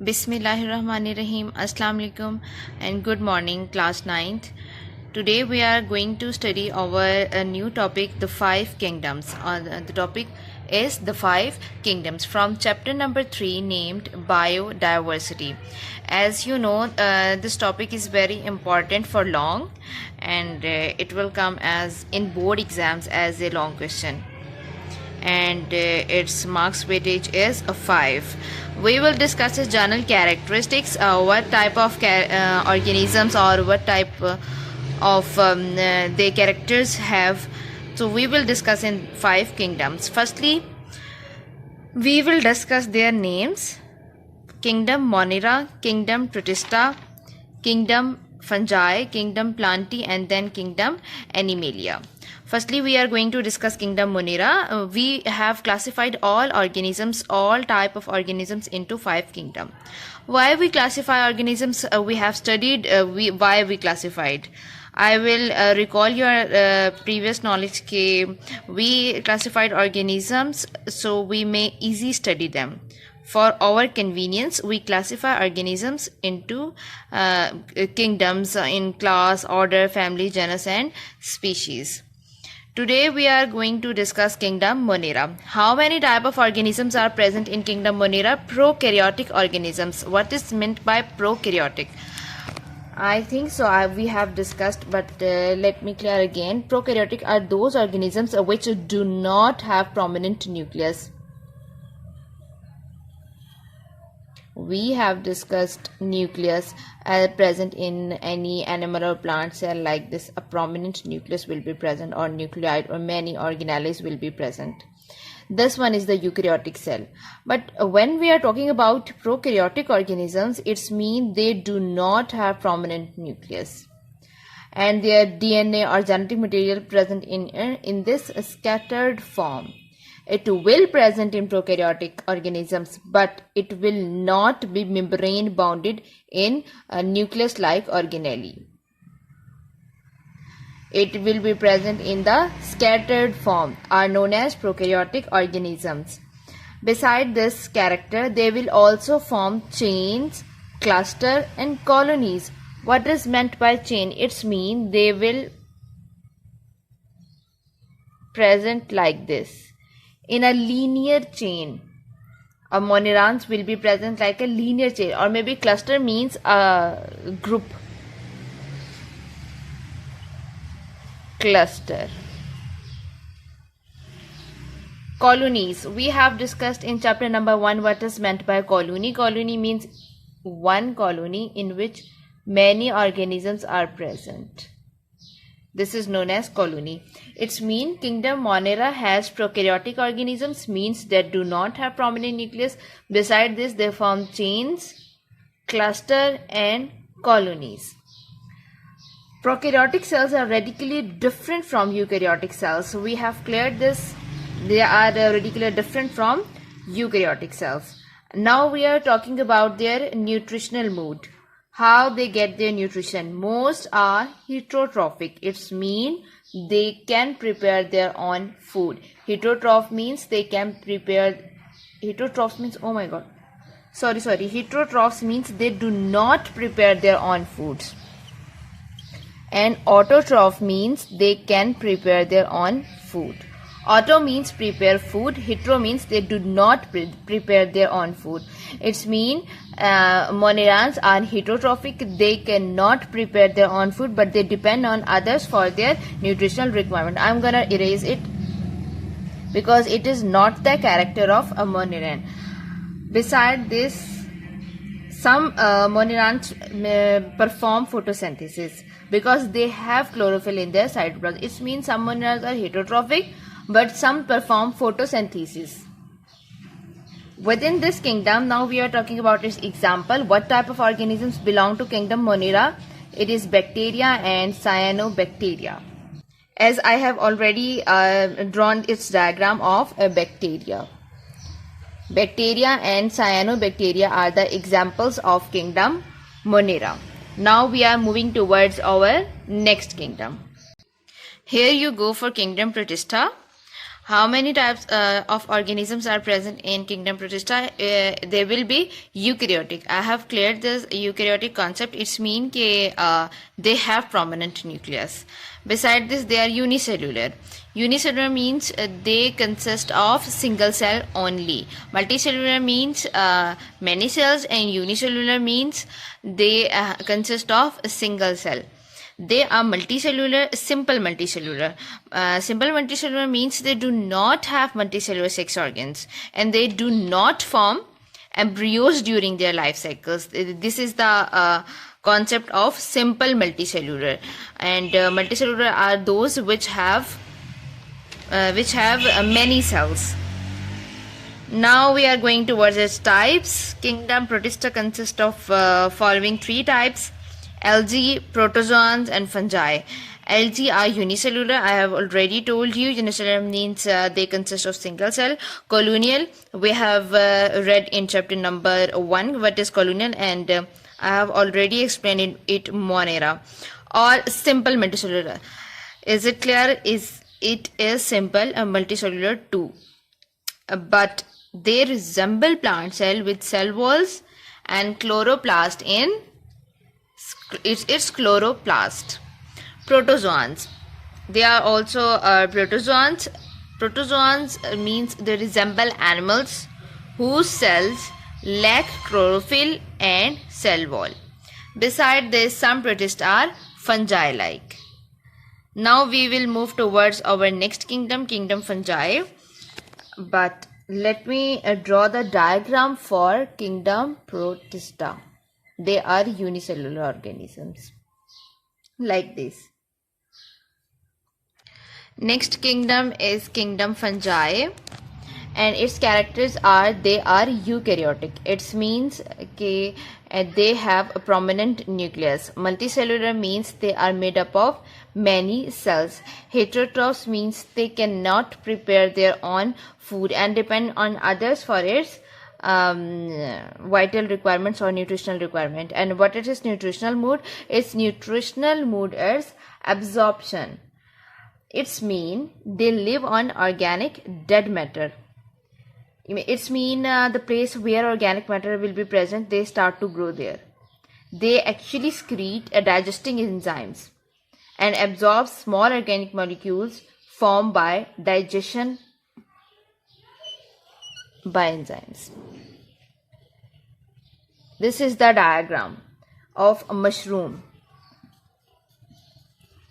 Bismillahirrahmanirrahim. Assalamu alaikum and good morning, class 9th. Today we are going to study our new topic, the five kingdoms. The topic is the five kingdoms from chapter number 3 named biodiversity. As you know, this topic is very important for long and it will come as in board exams as a long question, and its marks weightage is a 5. We will discuss its general characteristics, what type of organisms or what type of their characters have. So we will discuss in 5 kingdoms. Firstly, we will discuss their names: Kingdom Monera, Kingdom Protista, Kingdom Fungi, Kingdom Plantae, and then Kingdom Animalia. Firstly, we are going to discuss Kingdom Monera. We have classified all organisms, all type of organisms into 5 kingdoms. Why we classify organisms? We have studied why we classified. I will recall your previous knowledge that we classified organisms so we may easily study them. For our convenience, we classify organisms into kingdoms in class, order, family, genus, and species. Today we are going to discuss Kingdom Monera. How many type of organisms are present in Kingdom Monera? Prokaryotic organisms. What is meant by prokaryotic? I think so we have discussed, but let me clear again. Prokaryotic are those organisms which do not have prominent nucleus. We have discussed nucleus present in any animal or plant cell like this. A prominent nucleus will be present, or nucleide, or many organelles will be present. This one is the eukaryotic cell. But when we are talking about prokaryotic organisms, it's mean they do not have prominent nucleus, and their DNA or genetic material present in this scattered form. It will present in prokaryotic organisms, but it will not be membrane bounded in nucleus-like organelle. It will be present in the scattered form, are known as prokaryotic organisms. Beside this character, they will also form chains, cluster, and colonies. What is meant by chain? It's mean they will present like this in a linear chain. Monerans will be present like a linear chain, or maybe cluster means a group. Cluster. Colonies. We have discussed in chapter number 1 what is meant by colony. Colony means one colony in which many organisms are present. This is known as colony. Its mean Kingdom Monera has prokaryotic organisms, means that do not have prominent nucleus. Beside this, they form chains, cluster, and colonies. Prokaryotic cells are radically different from eukaryotic cells. So we have cleared this. They are radically different from eukaryotic cells. Now we are talking about their nutritional mode. How they get their nutrition. Most are heterotrophic. It's mean they can prepare their own food. Heterotroph means they can prepare. Heterotroph means, oh my god. Sorry. Heterotrophs means they do not prepare their own foods. And autotroph means they can prepare their own food. Auto means prepare food. Hetero means they do not prepare their own food. It's mean monerans are heterotrophic. They cannot prepare their own food, but they depend on others for their nutritional requirement. I'm gonna erase it because it is not the character of a moneran. Beside this, some monerans perform photosynthesis because they have chlorophyll in their cytoplasm. It means some monerans are heterotrophic, but some perform photosynthesis. Within this kingdom, now we are talking about its example. What type of organisms belong to Kingdom Monera? It is bacteria and cyanobacteria. As I have already drawn its diagram of a bacteria. Bacteria and cyanobacteria are the examples of Kingdom Monera. Now we are moving towards our next kingdom. Here you go for Kingdom Protista. How many types of organisms are present in kingdom Protista? There will be eukaryotic. I have cleared this eukaryotic concept. It's mean that they have prominent nucleus. Beside this, they are unicellular. Unicellular means they consist of single cell only. Multicellular means many cells, and unicellular means they consist of a single cell. They are multicellular, simple multicellular. Simple multicellular means they do not have multicellular sex organs, and they do not form embryos during their life cycles. This is the concept of simple multicellular. And multicellular are those which have many cells. Now we are going towards its types. Kingdom Protista consists of following three types: algae, protozoans, and fungi. Algae are unicellular. I have already told you unicellular means they consist of single cell. Colonial, we have read in chapter number 1 what is colonial, and I have already explained it Monera. Or simple multicellular. Is it clear? It is simple and multicellular too. But they resemble plant cell with cell walls and chloroplast in its chloroplast. Protozoans, they are also protozoans. Protozoans means they resemble animals whose cells lack chlorophyll and cell wall. Beside this, some protists are fungi-like. Now we will move towards our next kingdom, kingdom fungi. But let me draw the diagram for kingdom Protista. They are unicellular organisms, like this. Next kingdom is kingdom fungi, and its characters are they are eukaryotic. It means they have a prominent nucleus. Multicellular means they are made up of many cells. Heterotrophs means they cannot prepare their own food and depend on others for its vital requirements or nutritional requirement. And what is its nutritional mood? Its nutritional mood is absorption. It's mean they live on organic dead matter. It's mean the place where organic matter will be present, they start to grow there. They actually secrete digesting enzymes and absorb small organic molecules formed by digestion by enzymes. This is the diagram of a mushroom.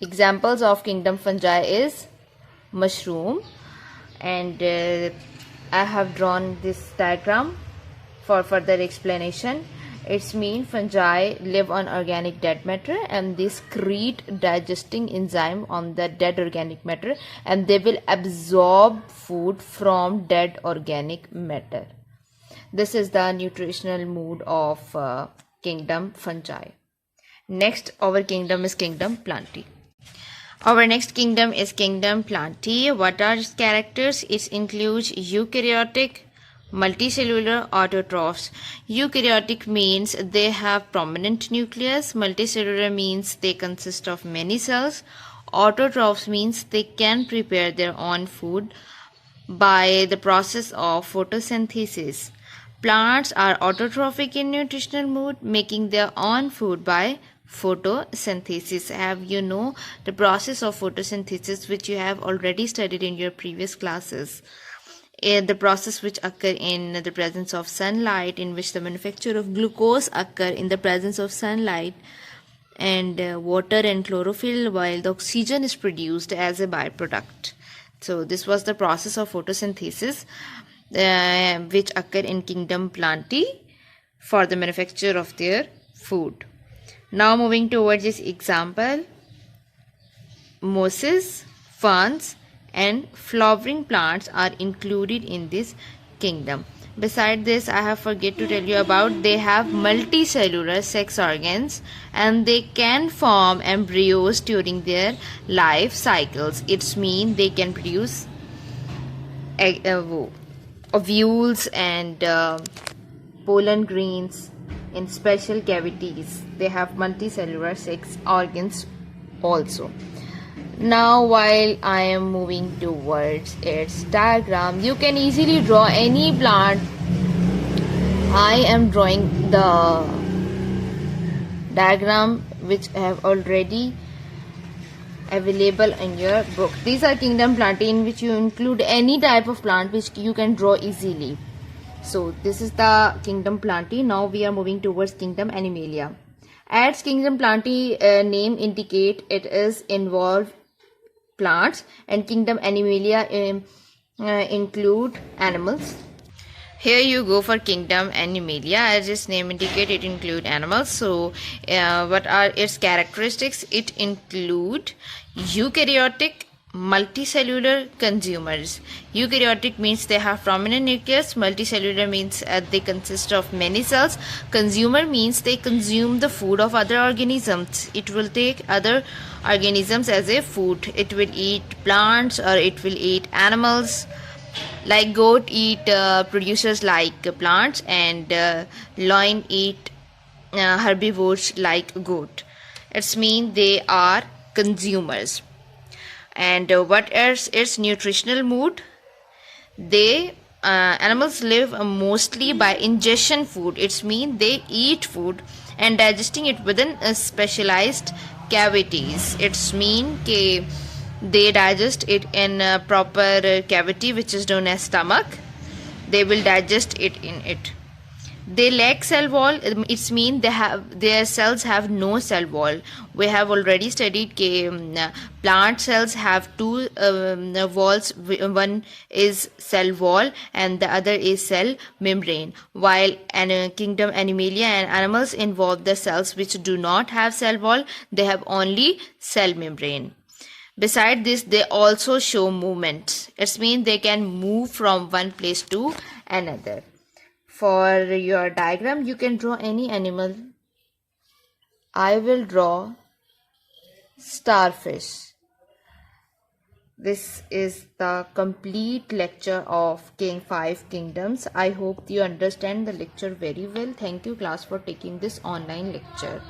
Examples of kingdom fungi is mushroom, and I have drawn this diagram for further explanation. It's mean fungi live on organic dead matter, and they secrete digesting enzyme on the dead organic matter, and they will absorb food from dead organic matter. This is the nutritional mood of kingdom fungi. Next, our kingdom is kingdom Plantae. Our next kingdom is kingdom Plantae. What are its characters? It includes eukaryotic, multicellular, autotrophs. Eukaryotic means they have prominent nucleus. Multicellular means they consist of many cells. Autotrophs means they can prepare their own food by the process of photosynthesis. Plants are autotrophic in nutritional mood, making their own food by photosynthesis. Have you know the process of photosynthesis, which you have already studied in your previous classes? The process which occur in the presence of sunlight, in which the manufacture of glucose occur in the presence of sunlight and water and chlorophyll, while the oxygen is produced as a byproduct. So this was the process of photosynthesis which occur in kingdom Plantae for the manufacture of their food. Now moving towards this example, mosses, ferns and flowering plants are included in this kingdom. Beside this, I have forget to tell you about they have multicellular sex organs, and they can form embryos during their life cycles. It's mean they can produce ovules and pollen grains in special cavities. They have multicellular sex organs also. Now while I am moving towards its diagram, you can easily draw any plant. I am drawing the diagram which I have already available in your book. These are kingdom plantae, in which you include any type of plant which you can draw easily. So this is the kingdom plantae. Now we are moving towards kingdom animalia. As kingdom plantae name indicate, it is involved plants, and kingdom animalia include animals. Here you go for kingdom animalia. As its name indicate, it include animals. So what are its characteristics? It include eukaryotic, multicellular consumers. Eukaryotic means they have prominent nucleus. Multicellular means they consist of many cells. Consumer means they consume the food of other organisms. It will take other organisms as a food. It will eat plants or it will eat animals. Like goat eat producers like plants, and lion eat herbivores like goat. It's mean they are consumers. And what is its nutritional mood? They animals live mostly by ingestion food. It's mean they eat food and digesting it within specialized cavities. It's mean ke they digest it in a proper cavity which is known as stomach. They will digest it in it. They lack cell wall. It's mean their cells have no cell wall. We have already studied plant cells have two walls. One is cell wall and the other is cell membrane, while kingdom animalia and animals involve the cells which do not have cell wall. They have only cell membrane. Besides this, they also show movement. It means they can move from one place to another. For your diagram, you can draw any animal. I will draw starfish. This is the complete lecture of King 5 Kingdoms. I hope you understand the lecture very well. Thank you class for taking this online lecture.